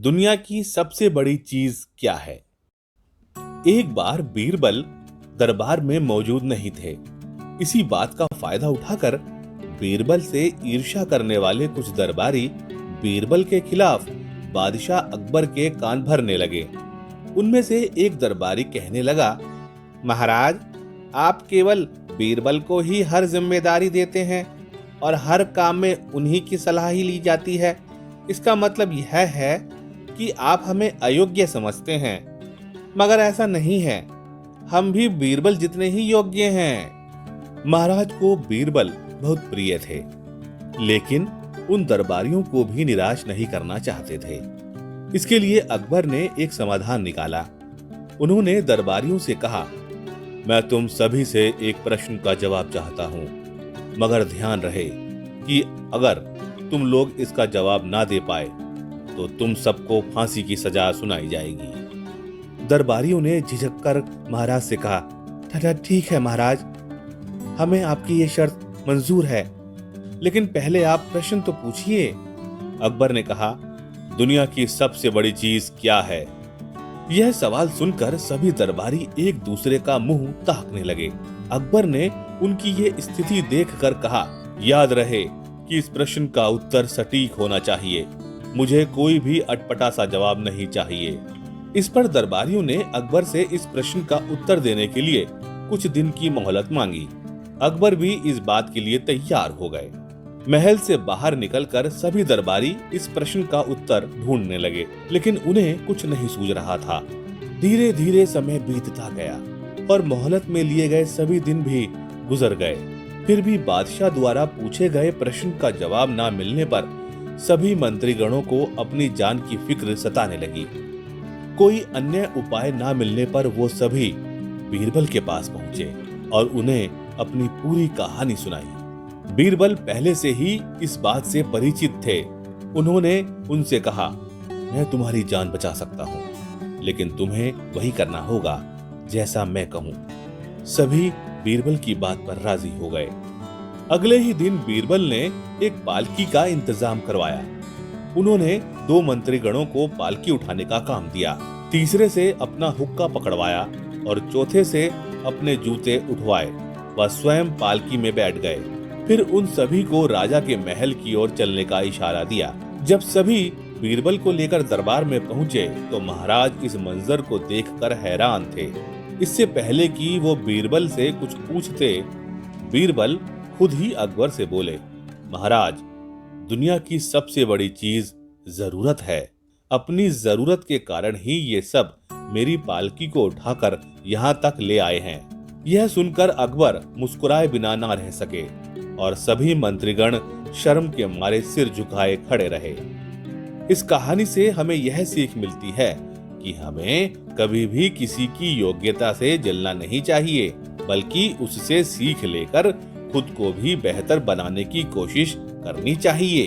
दुनिया की सबसे बड़ी चीज क्या है? एक बार बीरबल दरबार में मौजूद नहीं थे। इसी बात का फायदा उठाकर बीरबल से ईर्ष्या करने वाले कुछ दरबारी बीरबल के खिलाफ बादशाह अकबर के कान भरने लगे। उनमें से एक दरबारी कहने लगा, महाराज, आप केवल बीरबल को ही हर जिम्मेदारी देते हैं और हर काम में उन्हीं की सलाह ही ली जाती है। इसका मतलब यह है कि आप हमें अयोग्य समझते हैं, मगर ऐसा नहीं है। हम भी बीरबल जितने ही योग्य हैं। महाराज को बीरबल बहुत प्रिय थे, लेकिन उन दरबारियों को भी निराश नहीं करना चाहते थे। इसके लिए अकबर ने एक समाधान निकाला। उन्होंने दरबारियों से कहा, मैं तुम सभी से एक प्रश्न का जवाब चाहता हूं, मगर ध्यान रहे कि अगर तुम लोग इसका जवाब ना दे पाए तो तुम सबको फांसी की सजा सुनाई जाएगी। दरबारियों ने झिझक कर महाराज से कहा, ठीक है महाराज, हमें आपकी ये शर्त मंजूर है, लेकिन पहले आप प्रश्न तो पूछिए। अकबर ने कहा, दुनिया की सबसे बड़ी चीज क्या है? यह सवाल सुनकर सभी दरबारी एक दूसरे का मुंह ताकने लगे। अकबर ने उनकी ये स्थिति देखकर कहा, याद रहे कि इस प्रश्न का उत्तर सटीक होना चाहिए। मुझे कोई भी अटपटा सा जवाब नहीं चाहिए। इस पर दरबारियों ने अकबर से इस प्रश्न का उत्तर देने के लिए कुछ दिन की मोहलत मांगी। अकबर भी इस बात के लिए तैयार हो गए। महल से बाहर निकलकर सभी दरबारी इस प्रश्न का उत्तर ढूंढने लगे, लेकिन उन्हें कुछ नहीं सूझ रहा था। धीरे धीरे समय बीतता गया और मोहलत में लिए गए सभी दिन भी गुजर गए। फिर भी बादशाह द्वारा पूछे गए प्रश्न का जवाब न मिलने पर सभी मंत्रीगणों को अपनी जान की फिक्र सताने लगी। कोई अन्य उपाय न मिलने पर वो सभी बीरबल के पास पहुंचे और उन्हें अपनी पूरी कहानी सुनाई। बीरबल पहले से ही इस बात से परिचित थे। उन्होंने उनसे कहा, मैं तुम्हारी जान बचा सकता हूँ, लेकिन तुम्हें वही करना होगा जैसा मैं कहूँ। सभी बीरबल की बात पर राजी हो गए। अगले ही दिन बीरबल ने एक पालकी का इंतजाम करवाया। उन्होंने 2 मंत्रीगणों को पालकी उठाने का काम दिया, तीसरे से अपना हुक्का पकड़वाया और चौथे से अपने जूते उठवाए। वह स्वयं पालकी में बैठ गए। फिर उन सभी को राजा के महल की ओर चलने का इशारा दिया। जब सभी बीरबल को लेकर दरबार में पहुंचे तो महाराज इस मंजर को देखकर हैरान थे। इससे पहले कि वो बीरबल से कुछ पूछते, बीरबल खुद ही अकबर से बोले, महाराज, दुनिया की सबसे बड़ी चीज जरूरत है। अपनी जरूरत के कारण ही ये सब मेरी पालकी को उठाकर यहाँ तक ले आए हैं। यह सुनकर अकबर मुस्कुराए बिना ना रह सके और सभी मंत्रीगण शर्म के मारे सिर झुकाए खड़े रहे। इस कहानी से हमें यह सीख मिलती है कि हमें कभी भी किसी की योग्यता से जलना नहीं चाहिए, बल्कि उससे सीख लेकर खुद को भी बेहतर बनाने की कोशिश करनी चाहिए।